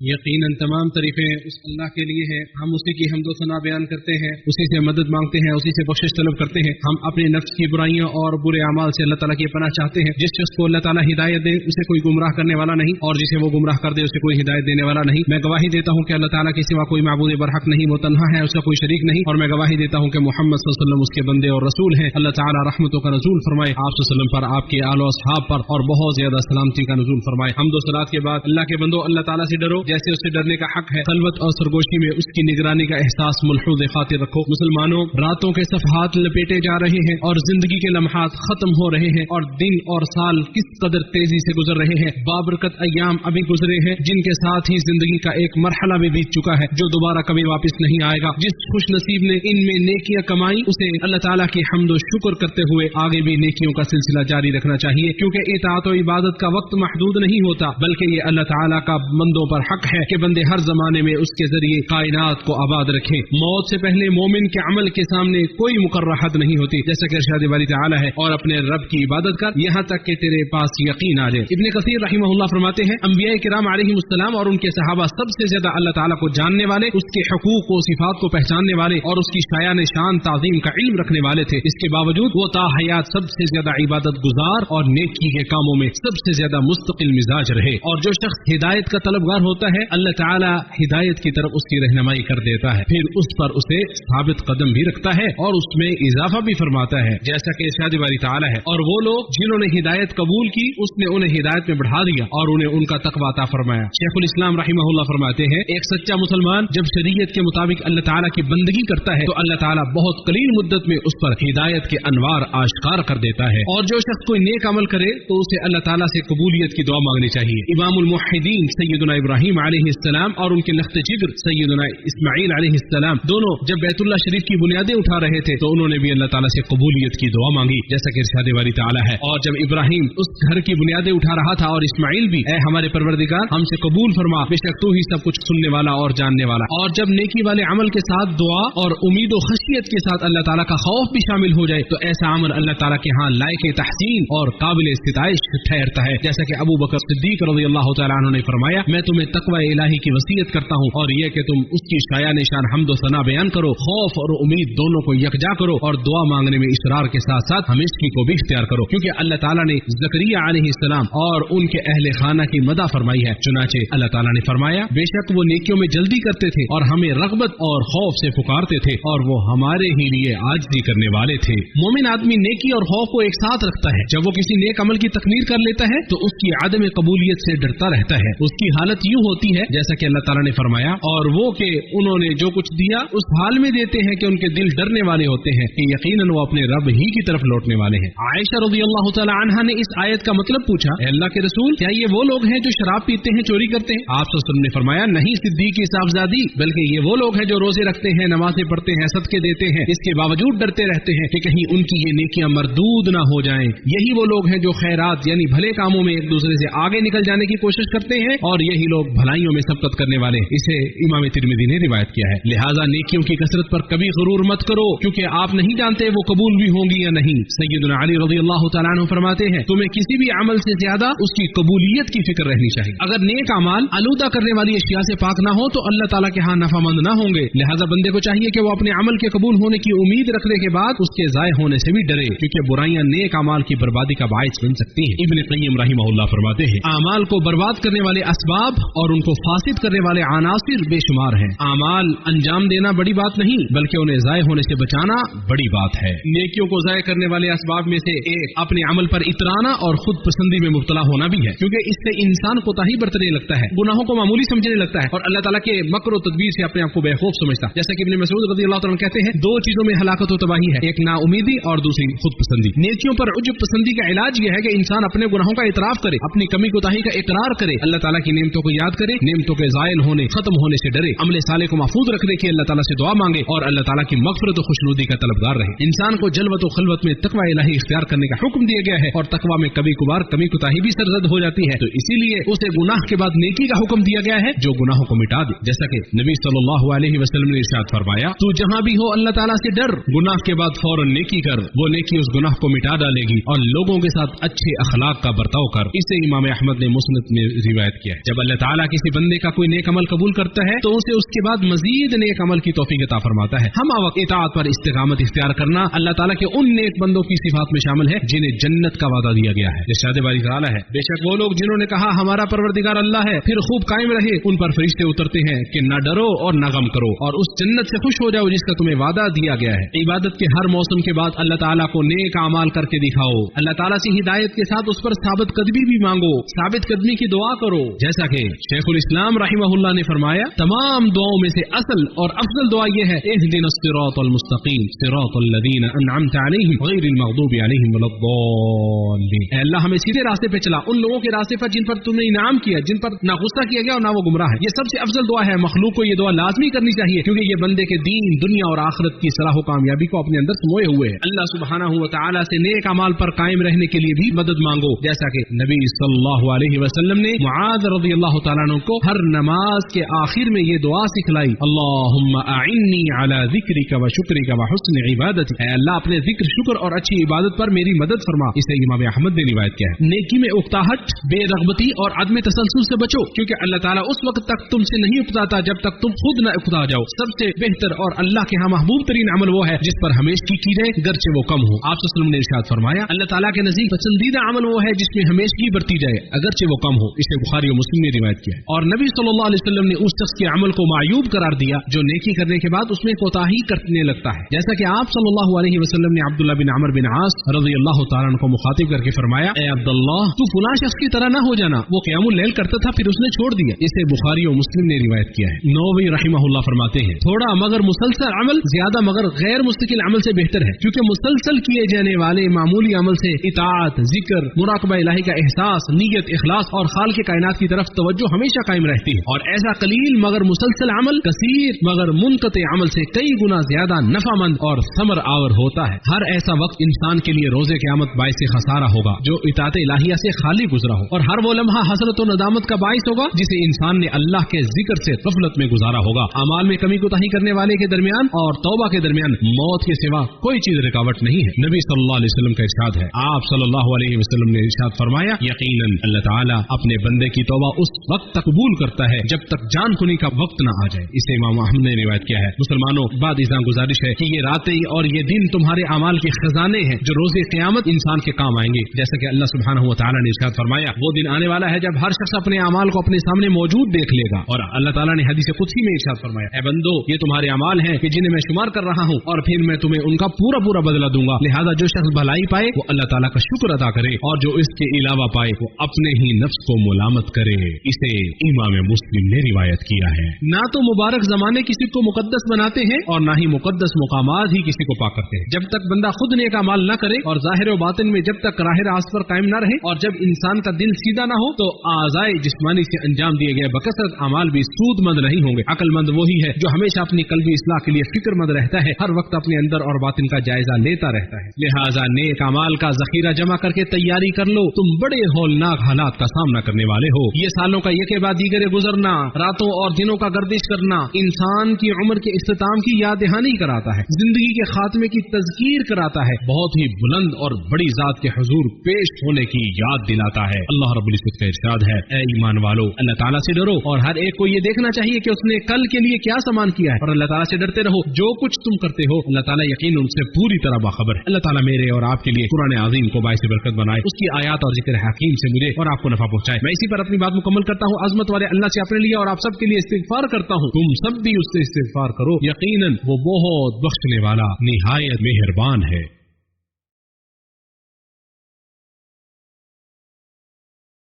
یقیناً تمام تعریفیں اس اللہ کے لیے ہیں، ہم اسی کی حمد و ثنا بیان کرتے ہیں، اسی سے مدد مانگتے ہیں، اسی سے بخشش طلب کرتے ہیں۔ ہم اپنے نفس کی برائیوں اور برے اعمال سے اللہ تعالیٰ کی پناہ چاہتے ہیں۔ جس شخص کو اللہ تعالیٰ ہدایت دے اسے کوئی گمراہ کرنے والا نہیں، اور جسے وہ گمراہ کر دے اسے کوئی ہدایت دینے والا نہیں۔ میں گواہی دیتا ہوں کہ اللہ تعالیٰ کے سوا کوئی معبود برحق نہیں، وہ تنہا ہے، اس کا کوئی شریک نہیں، اور میں گواہی دیتا ہوں کہ محمد صلی اللہ علیہ وسلم اس کے بندے اور رسول ہیں۔ اللہ تعالیٰ رحمتوں کا نزول فرمائے آپ صلی اللہ علیہ وسلم پر، آپ کے آل و اصحاب پر، اور بہت زیادہ سلامتی کا نزول فرمائے۔ حمد و صلات کے بعد اللہ کے بندو، اللہ تعالیٰ سے ڈرو جیسے اس سے ڈرنے کا حق ہے۔ خلوت اور سرگوشی میں اس کی نگرانی کا احساس ملحوظ خاطر رکھو۔ مسلمانوں، راتوں کے صفحات لپیٹے جا رہے ہیں اور زندگی کے لمحات ختم ہو رہے ہیں، اور دن اور سال کس قدر تیزی سے گزر رہے ہیں۔ بابرکت ایام ابھی گزرے ہیں جن کے ساتھ ہی زندگی کا ایک مرحلہ بھی بیت چکا ہے جو دوبارہ کبھی واپس نہیں آئے گا۔ جس خوش نصیب نے ان میں نیکیاں کمائی اسے اللہ تعالیٰ کی حمد و شکر کرتے ہوئے آگے بھی نیکیوں کا سلسلہ جاری رکھنا چاہیے، کیونکہ اطاعت و عبادت کا وقت محدود نہیں ہوتا، بلکہ یہ اللہ تعالیٰ کا بندوں پر حق ہے کہ بندے ہر زمانے میں اس کے ذریعے کائنات کو آباد رکھیں۔ موت سے پہلے مومن کے عمل کے سامنے کوئی مقررہ حد نہیں ہوتی، جیسا کہ ارشاد باری تعالیٰ ہے، اور اپنے رب کی عبادت کر یہاں تک کہ تیرے پاس یقین آ جائے۔ ابن کثیر رحمہ اللہ فرماتے ہیں انبیاء کرام علیہم السلام اور ان کے صحابہ سب سے زیادہ اللہ تعالیٰ کو جاننے والے، اس کے حقوق و صفات کو پہچاننے والے اور اس کی شایان شان تعظیم کا علم رکھنے والے تھے۔ اس کے باوجود وہ تا حیات سب سے زیادہ عبادت گزار اور نیکی کے کاموں میں سب سے زیادہ مستقل مزاج رہے۔ اور جو شخص ہدایت کا طلبگار ہوتا ہے اللہ تعالیٰ ہدایت کی طرف اس کی رہنمائی کر دیتا ہے، پھر اس پر اسے ثابت قدم بھی رکھتا ہے اور اس میں اضافہ بھی فرماتا ہے، جیسا کہ ارشاد باری تعالیٰ ہے اور وہ لوگ جنہوں نے ہدایت قبول کی اس نے انہیں ہدایت میں بڑھا دیا اور انہیں ان کا تقویٰ عطا فرمایا۔ شیخ الاسلام رحمہ اللہ فرماتے ہیں ایک سچا مسلمان جب شریعت کے مطابق اللہ تعالیٰ کی بندگی کرتا ہے تو اللہ تعالیٰ بہت قلیل مدت میں اس پر ہدایت کے انوار آشکار کر دیتا ہے، اور جو شخص کوئی نیک عمل کرے تو اسے اللہ تعالیٰ سے قبولیت کی دعا مانگنی چاہیے۔ امام الموحدین سیدنا ابراہیم علیہ السلام اور ان کے لخت جگر سیدنا اسماعیل علیہ السلام دونوں جب بیت اللہ شریف کی بنیادیں اٹھا رہے تھے تو انہوں نے بھی اللہ تعالیٰ سے قبولیت کی دعا مانگی، جیسا کہ ارشاد باری تعالیٰ ہے۔ اور جب ابراہیم اس گھر کی بنیادیں اٹھا رہا تھا اور اسماعیل بھی، اے ہمارے پروردگار ہم سے قبول فرما، بے شک تو ہی سب کچھ سننے والا اور جاننے والا۔ اور جب نیکی والے عمل کے ساتھ دعا اور امید و خشیت کے ساتھ اللہ تعالیٰ کا خوف بھی شامل ہو جائے تو ایسا عمل اللہ تعالیٰ کے ہاں لائق تحسین اور قابل ستائش ٹھہرتا ہے، جیسا کہ ابو بکر صدیق رضی اللہ تعالیٰ عنہ نے فرمایا میں تمہیں تقوی الہی کی وصیت کرتا ہوں، اور یہ کہ تم اس کی شایان شان حمد و ثنا بیان کرو، خوف اور امید دونوں کو یکجا کرو، اور دعا مانگنے میں اصرار کے ساتھ ساتھ ہمیشگی کو بھی اختیار کرو، کیونکہ اللہ تعالیٰ نے زکریا علیہ السلام اور ان کے اہل خانہ کی مدح فرمائی ہے۔ چنانچہ اللہ تعالیٰ نے فرمایا بے شک وہ نیکیوں میں جلدی کرتے تھے اور ہمیں رغبت اور خوف سے پکارتے تھے، اور وہ ہمارے ہی لیے عاجزی کرنے والے تھے۔ مومن آدمی نیکی اور خوف کو ایک ساتھ رکھتا ہے۔ جب وہ کسی نیک عمل کی تکمیل کر لیتا ہے تو اس کی عدم قبولیت سے ڈرتا رہتا ہے۔ اس کی حالت یوں ہوتی ہے جیسا کہ اللہ تعالیٰ نے فرمایا اور وہ کہ انہوں نے جو کچھ دیا اس حال میں دیتے ہیں کہ ان کے دل ڈرنے والے ہوتے ہیں کہ یقیناً وہ اپنے رب ہی کی طرف لوٹنے والے ہیں۔ عائشہ رضی اللہ تعالی عنہا نے اس آیت کا مطلب پوچھا اے اللہ کے رسول کیا یہ وہ لوگ ہیں جو شراب پیتے ہیں چوری کرتے ہیں؟ آپ صلی اللہ علیہ وسلم نے فرمایا نہیں صدیق کی صاحبزادی، بلکہ یہ وہ لوگ ہیں جو روزے رکھتے ہیں، نمازیں پڑھتے ہیں، صدقے دیتے ہیں، اس کے باوجود ڈرتے رہتے ہیں کہ کہیں ان کی یہ نیکیاں مردود نہ ہو جائیں۔ یہی وہ لوگ ہیں جو خیرات یعنی بھلے کاموں میں ایک دوسرے سے آگے نکل جانے کی کوشش کرتے ہیں، اور یہی لوگ بھلائیوں میں سبقت کرنے والے۔ اسے امام ترمذی نے روایت کیا ہے۔ لہذا نیکیوں کی کثرت پر کبھی غرور مت کرو، کیونکہ آپ نہیں جانتے وہ قبول بھی ہوں گی یا نہیں۔ سیدنا علی رضی اللہ تعالیٰ عنہ فرماتے ہیں تمہیں کسی بھی عمل سے زیادہ اس کی قبولیت کی فکر رہنی چاہیے۔ اگر نیک اعمال آلودہ کرنے والی اشیاء سے پاک نہ ہو تو اللہ تعالیٰ کے ہاں نفع مند نہ ہوں گے۔ لہذا بندے کو چاہیے کہ وہ اپنے عمل کے قبول ہونے کی امید رکھنے کے بعد اس کے ضائع ہونے سے بھی ڈرے، کیونکہ برائیاں نیک اعمال کی بربادی کا باعث بن سکتی ہیں۔ ابن قیم رحمہ اللہ فرماتے ہیں اعمال کو برباد کرنے والے اسباب اور ان کو فاسد کرنے والے عناصر بے شمار ہیں۔ اعمال انجام دینا بڑی بات نہیں بلکہ انہیں ضائع ہونے سے بچانا بڑی بات ہے۔ نیکیوں کو ضائع کرنے والے اسباب میں سے ایک اپنے عمل پر اترانا اور خود پسندی میں مبتلا ہونا بھی ہے، کیونکہ اس سے انسان کوتاہی برتنے لگتا ہے، گناہوں کو معمولی سمجھنے لگتا ہے اور اللہ تعالیٰ کے مکر و تدبیر سے اپنے آپ کو بے خوف سمجھتا ہے۔ جیسا کہ ابن مسعود رضی اللہ تعالیٰ کہتے ہیں دو چیزوں میں ہلاکت و تباہی ہے، ایک نا امیدی اور دوسری خود پسندی۔ نیکیوں پر عجب پسندی کا علاج یہ ہے کہ انسان اپنے گناہوں کا اعتراف کرے، اپنی کمی کوتاہی کا اقرار کرے، اللہ تعالیٰ کی نعمتوں کو یاد کرے، نعمتوں کے زائل ہونے ختم ہونے سے ڈرے، عمل صالح کو محفوظ رکھنے کی اللہ تعالیٰ سے دعا مانگے اور اللہ تعالیٰ کی مغفرت و خوشنودی کا طلبگار رہے۔ انسان کو جلوت و خلوت میں تقوی الہی اختیار کرنے کا حکم دیا گیا ہے، اور تقوی میں کبھی کبھار کمی کوتاہی بھی سرزد ہو جاتی ہے، تو اسی لیے اسے گناہ کے بعد نیکی کا حکم دیا گیا ہے جو گناہوں کو مٹا دے۔ جیسا کہ نبی صلی اللہ علیہ وسلم نے ارشاد فرمایا تو جہاں بھی ہو اللہ تعالیٰ سے ڈر، گناہ کے بعد فوراً نیکی کر، وہ نیکی اس گناہ کو مٹا ڈالے گی، اور لوگوں کے ساتھ اچھے اخلاق کا برتاؤ کر۔ اسے امام احمد نے مسند میں روایت کیا ہے۔ جب اللہ تعالیٰ ताला किसी बंदे का कोई नेक अमल कबूल करता है तो उसे उसके बाद मजीद नेक अमल की तौफीक अता फरमाता है। हम इताअत पर इस्तिकामत इख्तियार करना अल्लाह ताला के उन नेक बंदों की सिफात में शामिल है जिन्हें जन्नत का वादा दिया गया है। इरशाद बारी ताला है, बेशक वो लोग जिन्होंने कहा हमारा परवरदिगार अल्लाह है, फिर खूब कायम रहे, उन पर फरिश्ते उतरते हैं कि न डरो और न गम करो और उस जन्नत से खुश हो जाओ जिसका तुम्हें वादा दिया गया है। इबादत के हर मौसम के बाद अल्लाह ताला को नेक अमाल करके दिखाओ। अल्लाह ताला से हिदायत के साथ उस पर साबित कदमी भी मांगो, साबित कदमी की दुआ करो। जैसा कि शेखुल इस्लाम रहमहुल्लाह ने फरमाया, तमाम दुआओं में से असल और अफजल दुआ यह है, इहदिनस सिरातल मुस्तकीम सिरातल लज़ीना अनअमता अलैहिम गैरिल मग़दूबि अलैहिम वलद्दाल्लीन। ऐ अल्लाह हमें सीधे रास्ते पे चला, उन लोगों के रास्ते पर जिन पर तुमने इनाम किया, जिन पर ना गुस्सा किया गया और ना वो गुमराह है। ये सबसे अफजल दुआ है, मखलूक को ये दुआ लाजमी करनी चाहिए क्योंकि ये बंदे के दीन, दुनिया और आखिरत की सलाह व कामयाबी को अपने अंदर समोए हुए है। अल्लाह सुब्हानहू व तआला से नेक अमाल पर कायम रहने के लिए भी मदद मांगो, जैसा कि नबी सल्लल्लाहु अलैहि वसल्लम ने मुआज़ रज़ियल्लाहु तआला अन्हु को हर नमाज के आखिर में ये दुआ सिखलाई, अल्लाहुम्मा अइन्नी अला ज़िक्रिका व शुक्रिका व हुस्न इबादतिक। ऐ अल्लाह अपने जिक्र, शुक्र और अच्छी इबादत पर मेरी मदद फरमा। इसे इमाम अहमद ने रिवायत किया है। नेकी में उकताहट, बेरग़बती और अदम तसलसल से बचो क्योंकि अल्लाह ताला उस वक्त तक तुमसे नहीं उकताता जब तक तुम खुद न उकता जाओ। सबसे बेहतर और अल्लाह के यहाँ महबूब तरीन अमल वो है जिस पर हमेशगी की जाए गरचे वो कम हो। आप सल्लल्लाहु अलैहि वसल्लम ने इरशाद फरमाया, अल्लाह ताला के नज़दीक पसंदीदा अमल वो है जिसमें हमेशगी बरती जाए अगरचे वो कम हो। इसे बुखारी और मुस्लिम ने रिवायत किया है। और नबी सल्लल्लाहु अलैहि वसल्लम ने उस शख्स के अमल को मायूब करार दिया जो नेकी करने के बाद उसमें कोताही करने लगता है। जैसा कि आप सल्लल्लाहु अलैहि वसल्लम ने अब्दुल्लाह बिन अमर बिन आस रज़ियल्लाहु तआला अन्हु को मुखातिब करके फरमाया, ए अब्दुल्लाह तू फलां शख्स की तरह न हो जाना, वो क़ियामुल लैल करता था फिर उसने छोड़ दिया। इसे बुखारी और मुस्लिम ने रिवायत किया है। नववी रहमहुल्लाह फरमाते हैं, थोड़ा मगर मुसलसल अमल ज्यादा मगर गैर मुस्तकिल अमल से बेहतर है क्योंकि मुसलसल किए जाने वाले मामूली अमल से इताअत, जिक्र, मुराकबा इलाही का एहसास, नीयत, इखलास और खाल के कायनात की तरफ तवज्जो हमेशा कायम रहती है। और ऐसा कलील मगर मुसलसल अमल कसीर मगर मुनक़ते अमल से कई गुना ज्यादा नफामंद और समर आवर होता है। हर ऐसा वक्त इंसान के लिए रोजे क़यामत बाइस खसारा होगा जो इताअत इलाहिया से खाली गुजरा हो, और हर वो लम्हा हसरत और नदामत का बाइस होगा जिसे इंसान ने अल्लाह के जिक्र से गफलत में गुजारा होगा। अमाल में कमी कोताही करने वाले के दरमियान और तौबा के दरमियान मौत के सिवा कोई चीज रुकावट नहीं है। नबी सल्लल्लाहु अलैहि वसल्लम का इरशाद है, आप सल्लल्लाहु अलैहि वसल्लम ने इरशाद फरमाया, यकीनन अल्लाह ताला अपने बंदे की तौबा उस वक्त तक कबूल करता है जब तक जान खुनी का वक्त न आ जाए। इसे इमाम अहमद ने रिवायत किया है। मुसलमानों, बाद इज़ा गुजारिश है कि ये रातें और ये दिन तुम्हारे अमाल के खजाने हैं जो रोजे क़यामत इंसान के काम आएंगे। जैसा कि अल्लाह सुब्हानहू व तआला ने इरशाद फरमाया, वो दिन आने वाला है जब हर शख्स अपने अमाल को अपने सामने मौजूद देख लेगा। और अल्लाह ताला ने हदीस कुदसी में इरशाद फरमाया, ऐ बंदो ये तुम्हारे अमाल हैं कि जिन्हें मैं शुमार कर रहा हूँ और फिर मैं तुम्हें उनका पूरा पूरा बदला दूंगा। लिहाजा जो शख्स भलाई पाए वो अल्लाह ताला का शुक्र अदा करे और जो इसके अलावा पाए वो अपने ही नफ्स को मुलामत करे। इसे इमाम मुस्लिम ने रिवायत किया है। ना तो मुबारक जमाने किसी को मुकद्दस बनाते हैं और ना ही मुकद्दस मुकामात ही किसी को पाक करते हैं। जब तक बंदा खुद नेक अमाल न करे और जाहिर व बातिन में जब तक राह रास्त पर कायम न रहे और जब इंसान का दिल सीधा न हो तो आज़ाए जिस्मानी से अंजाम दिए गए बकसरत अमाल भी सूदमंद नहीं होंगे। अक्लमंद वही है जो हमेशा अपनी कल्बी इस्लाह के लिए फिक्रमंद रहता है, हर वक्त अपने अंदर और बातिन का जायजा लेता रहता है। लिहाजा नेक अमाल का जखीरा जमा करके तैयारी कर लो, तुम बड़े हौलनाक हालात का सामना करने वाले हो। ये सालों का एक के बाद दीगरे गुजरना, रातों और दिनों का गर्दिश करना इंसान की उम्र के इख्तिताम की याद दहानी कराता है, जिंदगी के खात्मे की तज़कीर कराता है, बहुत ही बुलंद और बड़ी जात के हुजूर पेश होने की याद दिलाता है। अल्लाह रब्बुल इज्जत का इरशाद है, ऐ ईमान वालो अल्लाह ताला से डरो और हर एक को ये देखना चाहिए कि उसने कल के लिए क्या सामान किया है और अल्लाह ताला से डरते रहो। जो कुछ तुम करते हो अल्लाह ताला यकीन उनसे पूरी तरह बाखबर है। अल्लाह ताला मेरे और आपके लिए कुरान अज़ीम को बाइस बरकत बनाए, उसकी आयत और जिक्र हकीम से मुझे और आपको नफा पहुंचाए। मैं इसी पर अपनी बात मुकम्मल करता हूँ। अज़मत वाले अल्लाह से अपने लिए और आप सबके लिए इस्तिग़फ़ार करता हूँ, तुम सब भी उससे इस्तिग़फ़ार करो, यकीनन वो बहुत बख्शने वाला निहायत मेहरबान है।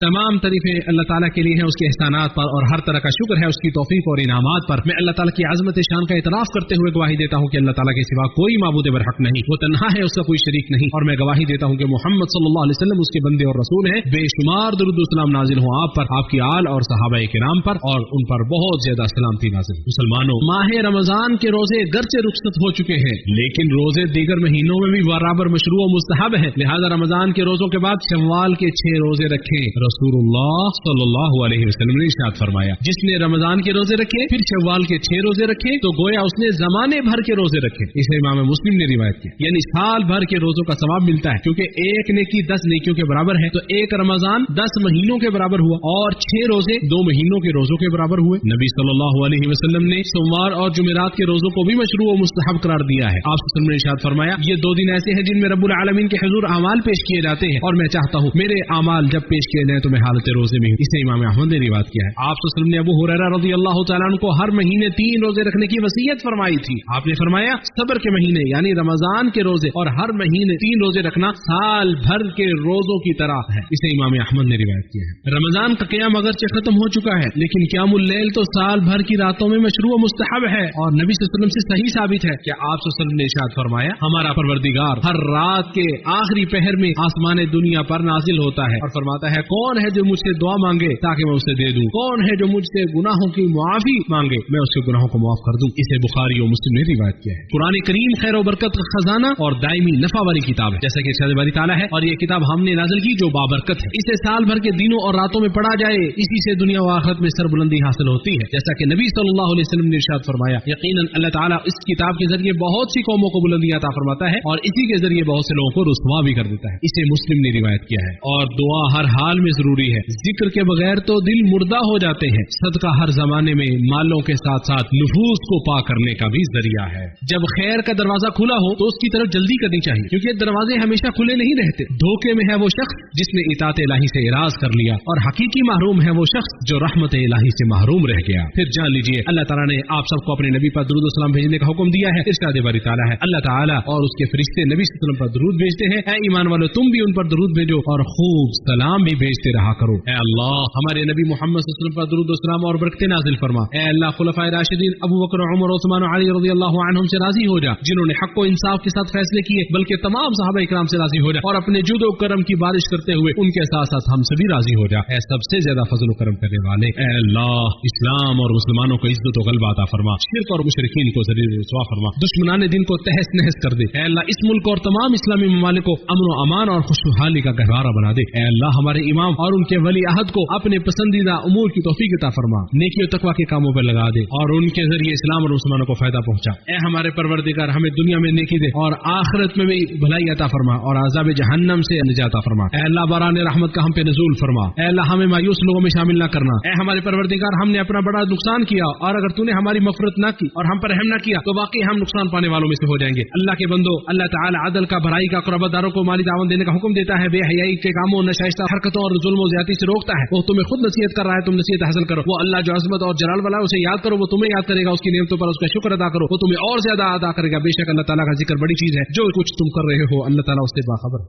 तमाम तारीफें अल्लाह ताला के लिए हैं, उसके एहसानात पर, और हर तरह का शुक्र है उसकी तौफीक और इनामात पर। मैं अल्लाह ताला की आज़मत शान का इतराफ़ करते हुए गवाही देता हूँ कि अल्लाह ताला के सिवा कोई माबूद बरहक नहीं, वो तन्हा है, उसका कोई शरीक नहीं। और मैं गवाही देता हूँ कि मोहम्मद सल्लल्लाहु अलैहि वसल्लम उसके बंदे और रसूल हैं। बेशुमार दुरूद व सलाम नाजिल हो आप पर, आपकी आल और सहाबाए किराम पर, और उन पर बहुत ज्यादा सलामती नाजिल। मुसलमानों, माह रमजान के रोजे गरचे रुखसत हो चुके हैं लेकिन रोजे दीगर महीनों में भी बराबर मशरू व मुस्तहब है। लिहाजा रमजान के रोजों के बाद शव्वाल के 6 रोजे रखें। रसूलुल्लाह सल्लल्लाहु अलैहि वसल्लम ने इरशाद फरमाया, जिसने रमजान के रोजे रखे फिर शव्वाल के 6 रोजे रखे तो गोया उसने जमाने भर के रोजे रखे। इसे इमाम मुस्लिम ने रिवायत किया। यानी साल भर के रोजों का सवाब मिलता है, क्योंकि एक नेकी 10 नेकियों के बराबर है। तो एक रमजान 10 महीनों के बराबर हुआ और 6 रोजे 2 महीनों के रोजों के बराबर हुए। नबी सल्लल्लाहु अलैहि वसल्लम ने सोमवार और जुमेरात के रोजों को भी मशरू और मुस्तहब करार दिया है। आप सल्लल्लाहु अलैहि वसल्लम ने इरशाद फरमाया, ये 2 दिन ऐसे हैं जिनमें रब्बुल आलमीन के हुजूर अमाल पेश किए जाते हैं और मैं चाहता हूँ मेरे अमाल जब पेश किए जाए तो मैं हालत रोजे में हूँ। इसे इमाम अहमद ने रिवायत किया है। आप सल्लल्लाहु अलैहि वसल्लम ने अबू हुरैरा रज़ियल्लाहु तआला अन्हु को हर महीने 3 रोजे रखने की वसीयत फरमाई थी। आपने फरमाया सब्र के महीने यानी रमजान के रोजे और हर महीने 3 रोजे रखना साल भर के रोजों की तरह है। इसे इमाम अहमद ने रिवायत किया है। रमजान का क़याम अगरचे खत्म हो चुका है, लेकिन क़यामुल लैल तो साल भर की रातों में मशरू व मुस्तहब है और नबी सल्लल्लाहु अलैहि वसल्लम से सही साबित है कि आप सल्लल्लाहु अलैहि वसल्लम ने इरशाद फरमाया, हमारा परवरदिगार हर रात के आखिरी पहर में आसमान दुनिया पर नाजिल होता है और फरमाता है, कौन है जो मुझसे दुआ मांगे ताकि मैं उसे दे दूं, कौन है जो मुझसे गुनाहों की मुआफी मांगे मैं उसके गुनाहों को माफ कर दूं। इसे बुखारी और मुस्लिम ने रिवायत किया है। कुरान करीम खैर और बरकत का खजाना और दायमी नफा वाली किताब है, जैसा कि इरशाद बारी ताला है, और ये किताब हमने नाजिल की जो बाबरकत है। इसे साल भर के दिनों और रातों में पढ़ा जाए, इसी से दुनिया व आखिरत में सरबुलंदी हासिल होती है। जैसा कि नबी सल्लल्लाहु अलैहि वसल्लम ने इरशाद फरमाया, यकीनन अल्लाह ताला इस किताब के जरिए बहुत सी कौमों को बुलंदी अता फरमाता है और इसी के जरिए बहुत से लोगों को रुस्वा भी कर देता है। इसे मुस्लिम ने रिवायत किया है। और दुआ हर हाल में जरूरी है, जिक्र के बगैर तो दिल मुर्दा हो जाते हैं। सदका हर जमाने में मालों के साथ साथ नुफूस को पाक करने का भी जरिया है। जब खैर का दरवाजा खुला हो तो उसकी तरफ जल्दी करनी चाहिए, क्योंकि दरवाजे हमेशा खुले नहीं रहते। धोखे में है वो शख्स जिसने इताअत इलाही से इराज कर लिया और हकीकी महरूम है वो शख्स जो रहमत इलाही से महरूम रह गया। फिर जान लीजिए अल्लाह ताला ने आप सबको अपने नबी पर दुरूद और सलाम भेजने का हुक्म दिया है। इरशाद बारी ताला है, अल्लाह ताला और उसके फरिश्ते नबी सल्लल्लाहु अलैहि वसल्लम पर दुरूद भेजते हैं। ऐ ईमान वालों, तुम भी उन पर दुरूद भेजो और खूब सलाम भी भेजते रहा करो। ऐ अल्लाह हमारे नबी मोहम्मद सल्लल्लाहु अलैहि वसल्लम पर दुरूद और सलाम और बरकतें नाजिल फरमा। ऐ अल्लाह खुलफाए राशिदीन अबू बकर, उमर, उस्मान और अली रज़ियल्लाहु अन्हुम से राजी हो जा, जिन्होंने हक व इंसाफ के साथ फैसले किए, बल्कि तमाम सहाबा इकराम से राजी हो जा और अपने जुद व करम की बारिश करते हुए उनके साथ साथ हम सभी राजी हो जा। ऐ सबसे ज्यादा फजल व करम करने वाले, ऐ अल्लाह इस्लाम और मुसलमानों को इज्जत व गलबा अता फरमा, शिर्क और मुशरिकीन को ज़लील व रुसवा फरमा, दुश्मनाने दिन को तहस नहस कर दे। ऐ अल्लाह इस मुल्क और तमाम इस्लामी ममालिक को अमन व अमान और खुशहाली का गहवारा बना दे। ऐ अल्लाह हमारे इमाम और उनके वली अहद को अपने पसंदीदा उमूर की तौफीक अता फरमा, नेकी और तकवा के कामों पर लगा दे और उनके जरिए इस्लाम और मुसलमानों को फायदा पहुंचा। ऐ हमारे परवरदिगार हमें दुनिया में नेकी दे और आखिरत में भी भलाई अता फरमा और अज़ाब जहन्नम से निजात अता फरमा। ऐ अल्लाह बरान रहमत का हम पे नज़ूल फरमा। ऐ अल्लाह हमें मायूस लोगों में शामिल न करना। ऐ हमारे परवरदिगार हमने अपना बड़ा नुकसान किया और अगर तूने हमारी मग़फ़िरत न की और हम पर रहम न किया तो वाकई हम नुकसान पाने वालों में से हो जाएंगे। अल्लाह के बंदो, अल्लाह ताला अदल का, भलाई का, क़ुरबादारों को माली दावत देने का हुक्म देता है, बेहयाई के कामों, नशाइस्ता हरकतों और जुल्म व ज़्यादती से रोकता है। वो तुम्हें खुद नसीहत कर रहा है, तुम नसीहत हासिल करो। वो अल्लाह जो अज़मत और जलाल वाला है उसे याद करो, वो तुम्हें याद करेगा। उसकी नेमतों पर उसका शुक्र अदा करो, वो तुम्हें और ज्यादा अदा करेगा। बेशक अल्लाह ताला का जिक्र बड़ी चीज है, जो कुछ तुम कर रहे हो अल्लाह ताला उससे बाखबर है।